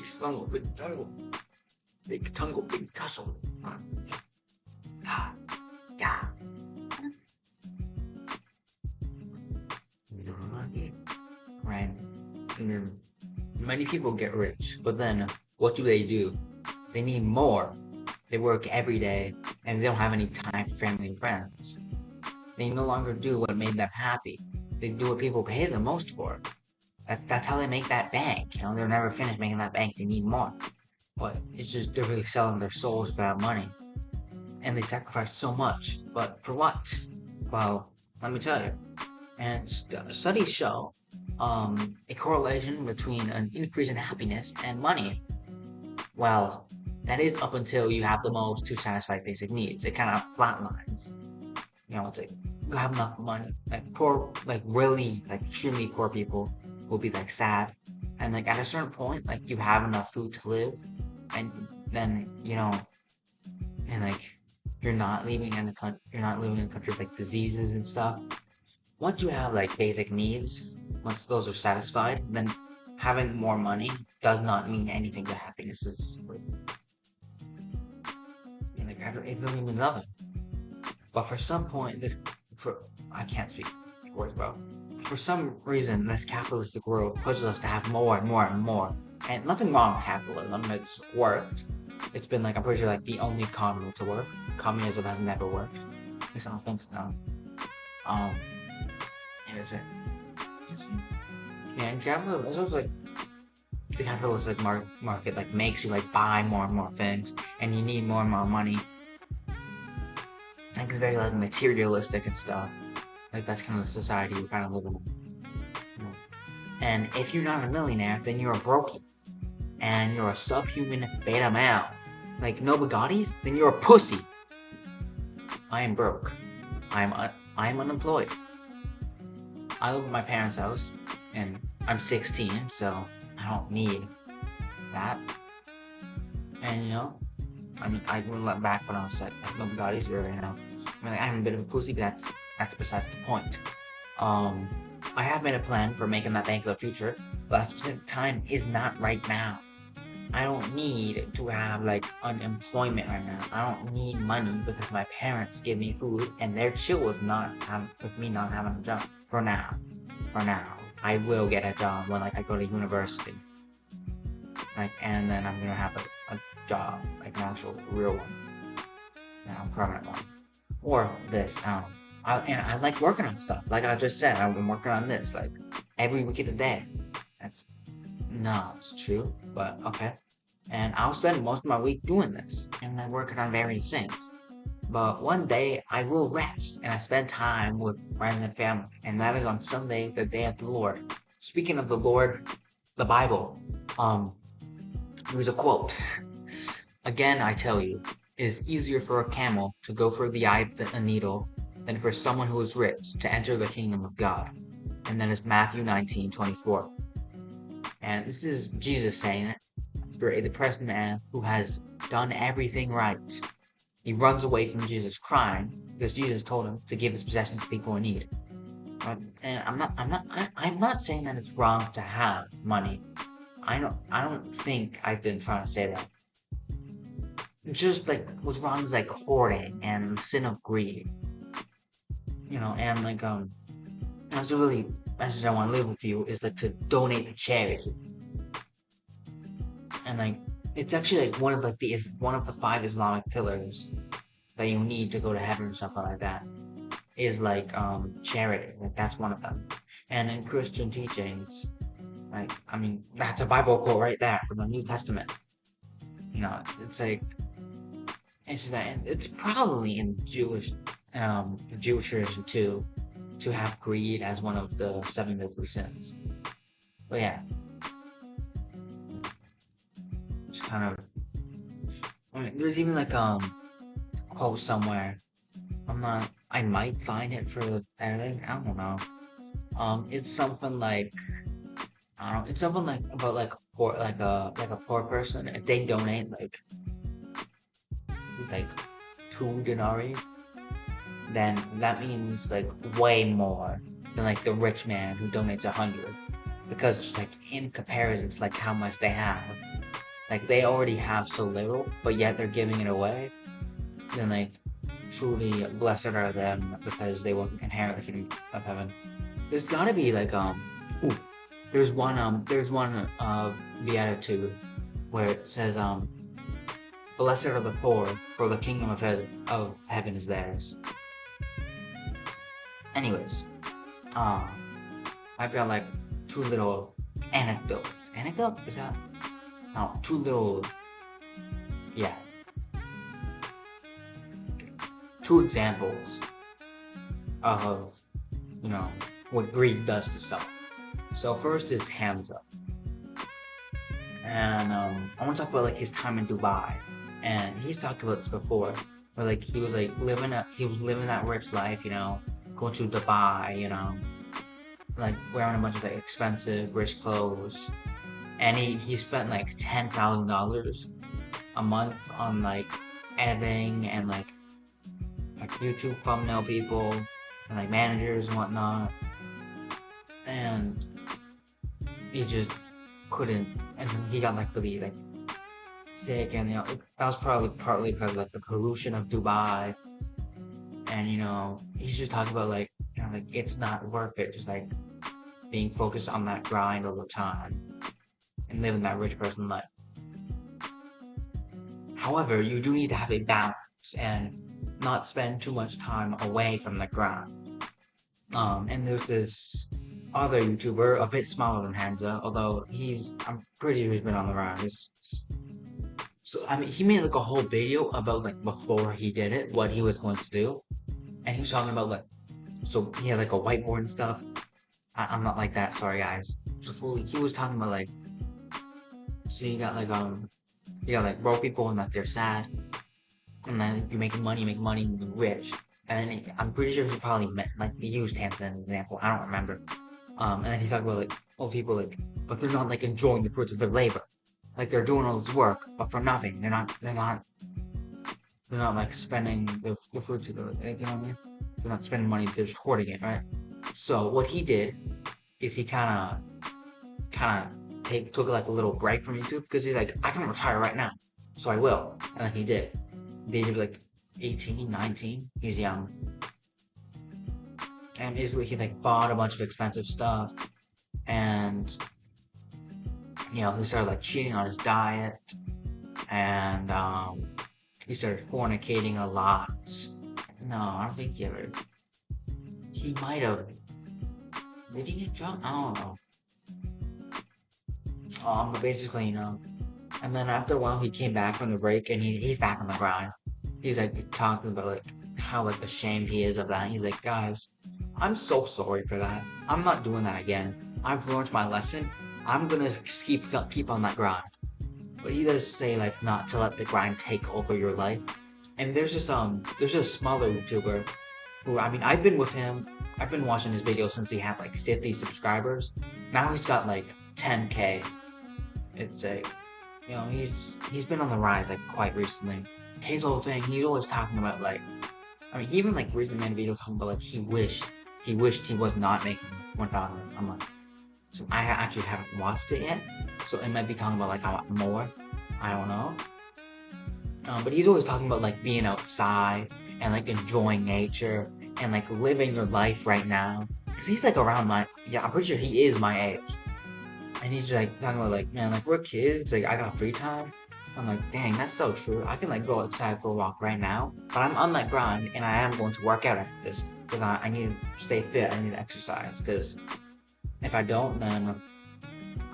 slung, big tangle, big tungle, big tussle. Yeah, yeah. Right. And then many people get rich, but then what do? They need more. They work every day, and they don't have any time for family and friends. They no longer do what made them happy. They do what people pay them most for. That's how they make that bank. You know, they're never finished making that bank. They need more. But it's just they're really selling their souls for that money. And they sacrifice so much. But for what? Well, let me tell you. And studies show a correlation between an increase in happiness and money. Well, that is up until you have the most to satisfy basic needs. It kind of flatlines. You know, it's like you have enough money. Like poor, like really, like extremely poor people will be like sad, and like at a certain point, like you have enough food to live, and then and like you're not living in you're not living in a country with like diseases and stuff. Once you have like basic needs, once those are satisfied, then having more money does not mean anything to happiness. Is like it doesn't mean nothing. But for some point, I can't speak words, bro. For some reason, this capitalistic world pushes us to have more and more and more. And nothing wrong with capitalism. It's worked. It's been like I'm pretty sure like the only economy to work. Communism has never worked. At least I don't think so. Here's it. Yeah, and capitalism is also like the capitalistic market like makes you like buy more and more things, and you need more and more money. Like it's very like materialistic and stuff. Like that's kind of the society we're kind of living in. You know? And if you're not a millionaire, then you're a brokey, and you're a subhuman beta male. Like no Bugattis, then you're a pussy. I am broke. I am unemployed. I live at my parents' house, and I'm 16, so I don't need that. And you know, I mean, I went back when I was like no Bugattis, or you know, I mean, like, I'm a bit of a pussy, but that's besides the point. I have made a plan for making that bank in the future, but that specific time is not right now. I don't need to have like unemployment right now. I don't need money because my parents give me food and they're chill with me not having a job for now. For now, I will get a job when like I go to university, like, and then I'm gonna have a job, like an actual real one, you know, permanent one, or this. I like working on stuff. Like I just said, I've been working on this like every week of the day. That's no, it's true, but okay. And I'll spend most of my week doing this and then working on various things. But one day I will rest and I spend time with friends and family, and that is on Sunday, the day of the Lord. Speaking of the Lord, the Bible, there's a quote. Again, I tell you, it is easier for a camel to go through the eye of a needle than for someone who is rich to enter the kingdom of God. And that is Matthew 19:24. And this is Jesus saying it after a depressed man who has done everything right. He runs away from Jesus crying because Jesus told him to give his possessions to people in need. And I'm not saying that it's wrong to have money. I don't think I've been trying to say that. Just like what's wrong is like hoarding and the sin of greed. You know, and like that's a really message I want to leave with you is like to donate to charity. And like it's actually like one of the 5 Islamic pillars that you need to go to heaven or something like that. Is like charity. Like that's one of them. And in Christian teachings, like I mean that's a Bible quote right there from the New Testament. You know, it's like it's probably in the Jewish tradition too, to have greed as one of the 7 deadly sins. But yeah, it's kind of. I mean, there's even like quote somewhere. I might find it for the editing. I don't know. It's something like. I don't know. It's something like about like a poor person if they donate like 2 denarii, then that means like way more than like the rich man who donates 100. because just like in comparison to like how much they have, like they already have so little, but yet they're giving it away. Then like truly blessed are them because they will inherit the kingdom of heaven. There's gotta be like ooh, there's one beatitude where it says blessed are the poor, for the kingdom of heaven is theirs. Anyways, um, I've got like two little anecdotes. Anecdote? Is that? No, two little, yeah, two examples of, you know, what greed does to someone. So first is Hamza. And I want to talk about like his time in Dubai. And he's talked about this before, where like he was living that rich life, you know, going to Dubai, you know, like wearing a bunch of like expensive, rich clothes, and he spent like $10,000 a month on like editing and like YouTube thumbnail people and like managers and whatnot, and he just couldn't, and he got like really like sick, and you know that was probably partly because of like the pollution of Dubai, and you know he's just talking about like you know like it's not worth it, just like being focused on that grind all the time and living that rich person life. However, you do need to have a balance and not spend too much time away from the grind. And there's this other YouTuber, a bit smaller than Hamza, although I'm pretty sure he's been on the rise. So, I mean, he made like a whole video about like before he did it, what he was going to do. And he was talking about like, so he had like a whiteboard and stuff. I'm not like that, sorry guys. So he was talking about like, so you got like broke people and like they're sad. And then you're making money, you're rich. And then I'm pretty sure he probably meant, like, he used Hamza as an example. I don't remember. And then he talked about, like, old people, like, but they're not, like, enjoying the fruits of their labor. Like, they're doing all this work, but for nothing. They're not, like, spending the fruits of their, like, you know what I mean? They're not spending money, they're just hoarding it, right? So, what he did is he kinda took, like, a little break from YouTube, because he's like, I can retire right now. So I will. And then he did. The age of like 18, 19. He's young. And basically he like bought a bunch of expensive stuff, and you know, he started like cheating on his diet, and he started fornicating a lot. No, I don't think he might have, did he get drunk? I don't know. But basically, you know, and then after a while he came back from the break, and he's back on the grind. He's like talking about like how like ashamed he is of that. He's like, guys, I'm so sorry for that. I'm not doing that again. I've learned my lesson. I'm gonna keep on that grind. But he does say like not to let the grind take over your life. And there's this smaller YouTuber who, I mean, I've been with him. I've been watching his videos since he had like 50 subscribers. Now he's got like 10K. It's like, you know, he's been on the rise like quite recently. His whole thing, he's always talking about like, I mean, he even like recently made a video talking about like he wished he was not making 1,000 a month. So I actually haven't watched it yet, so it might be talking about like a lot more. I don't know. But he's always talking about like being outside and like enjoying nature and like living your life right now. Cause he's like around I'm pretty sure he is my age. And he's just like talking about like, man, like we're kids, like I got free time. I'm like, dang, that's so true. I can like go outside for a walk right now, but I'm on that grind and I am going to work out after this because I need to stay fit. I need to exercise because if I don't, then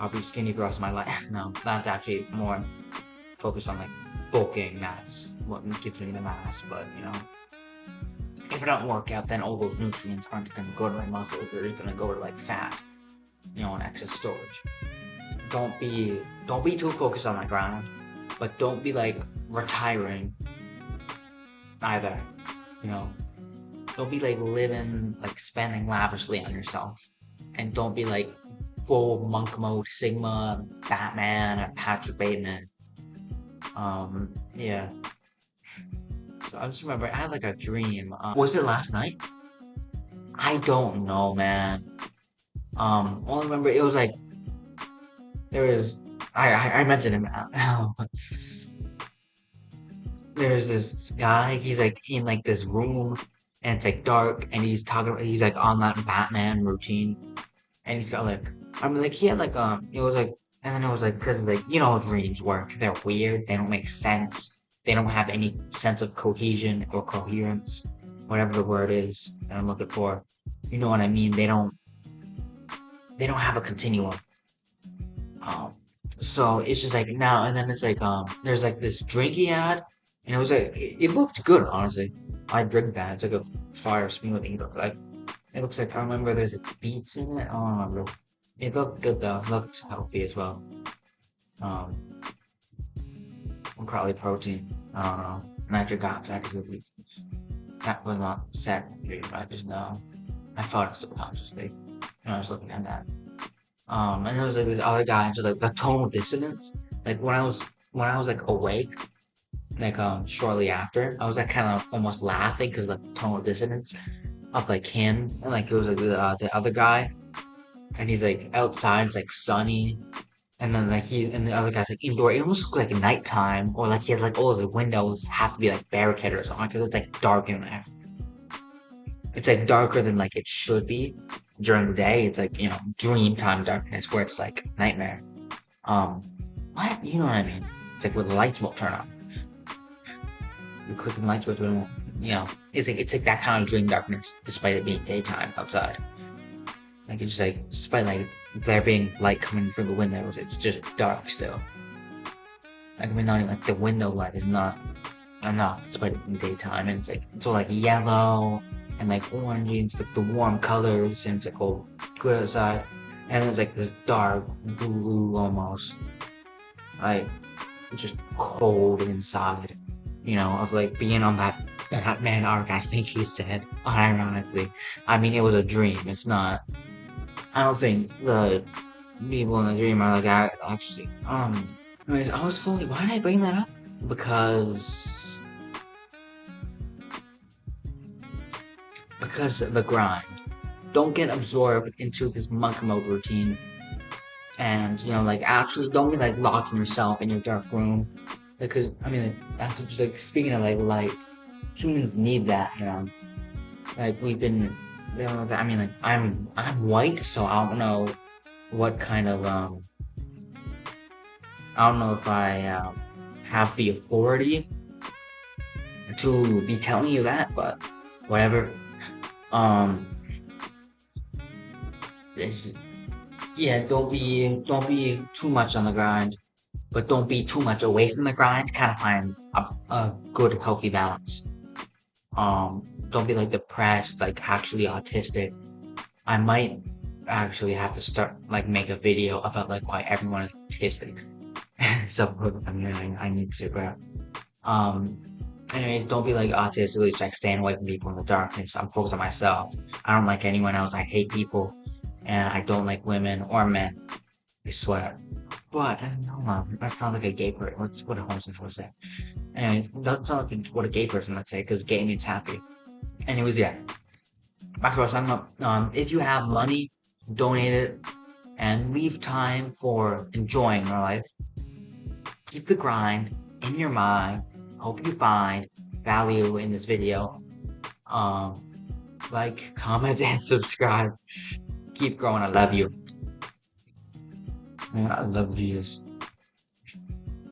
I'll be skinny for the rest of my life. No, that's actually more focused on like bulking. That's what gives me the mass. But you know, if I don't work out, then all those nutrients aren't going to go to my muscles. They're just going to go to like fat, you know, and excess storage. Don't be too focused on that grind. But don't be like retiring either, you know. Don't be like living, like spending lavishly on yourself. And don't be like full monk mode Sigma, Batman, or Patrick Bateman. Yeah. So I just remember I had like a dream. Was it last night? I don't know, man. Only remember it was like there was I mentioned him. There's this guy. He's like in like this room, and it's like dark, and he's talking. He's like on that Batman routine, and he's got like I mean like he had like it was like and then it was like because like you know how dreams work. They're weird. They don't make sense. They don't have any sense of cohesion or coherence, whatever the word is that I'm looking for. You know what I mean? They don't have a continuum. Um, so it's just like now and then it's like there's like this drinky ad, and it was like it looked good honestly. I drink that. It's like a fire smoothie. Like it looks like I remember there's like beets in it. I don't remember. It looked good though. It looked healthy as well. Um, probably protein. I don't know. Nitric oxide is the beets. That was not said. I just know. I thought it subconsciously when I was looking at that. And there was like this other guy, just like the tonal dissonance. Like when I was like awake, like shortly after, I was like kind of almost laughing because the tonal dissonance of like him and like it was like the other guy, and he's like outside, it's like sunny, and then like he and the other guy's like indoor. It almost looks like nighttime, or like he has like all of the windows have to be like barricaded or something because it's like dark in there. It's like darker than like it should be during the day. It's like dream time darkness where it's like nightmare. Um, what you know what I mean? It's like where the lights won't turn on. You click the lights, but it won't. It's like that kind of dream darkness, despite it being daytime outside. Like it's just like despite like there being light coming through the windows, it's just dark still. Like I mean, not even like the window light is not enough despite it being daytime, and it's like it's all like yellow and like orangey and it's like the warm colors, and it's like all good outside, and it's like this dark blue almost, like just cold inside, of like being on that Batman arc. I think he said, unironically. I mean, it was a dream. It's not. I don't think the people in the dream are like actually. Anyways, I was fully. Why did I bring that up? Because the grind. Don't get absorbed into this monk mode routine, and like actually don't be like locking yourself in your dark room, because I mean, after just like speaking of like light, humans need that. Like we've been, I mean, like I'm white, so I don't know what kind of I don't know if I have the authority to be telling you that, but whatever. Um, it's, yeah, don't be too much on the grind, but don't be too much away from the grind. Kind of find a good healthy balance. Don't be like depressed, like actually autistic. I might actually have to start like make a video about like why everyone is autistic. So I mean, I need to grab. Um, Anyway, don't be like autistic. Just like staying away from people in the darkness. I'm focused on myself. I don't like anyone else. I hate people, and I don't like women or men. I swear. But hold on, that sounds like a gay person. What a homosexual would say. Anyway, that sounds like what a gay person would say, because gay means happy. Anyways, yeah. Back to what I was talking about. If you have money, donate it, and leave time for enjoying your life. Keep the grind in your mind. Hope you find value in this video. Um, like, comment, and subscribe. Keep growing. I love you. Man, I love Jesus.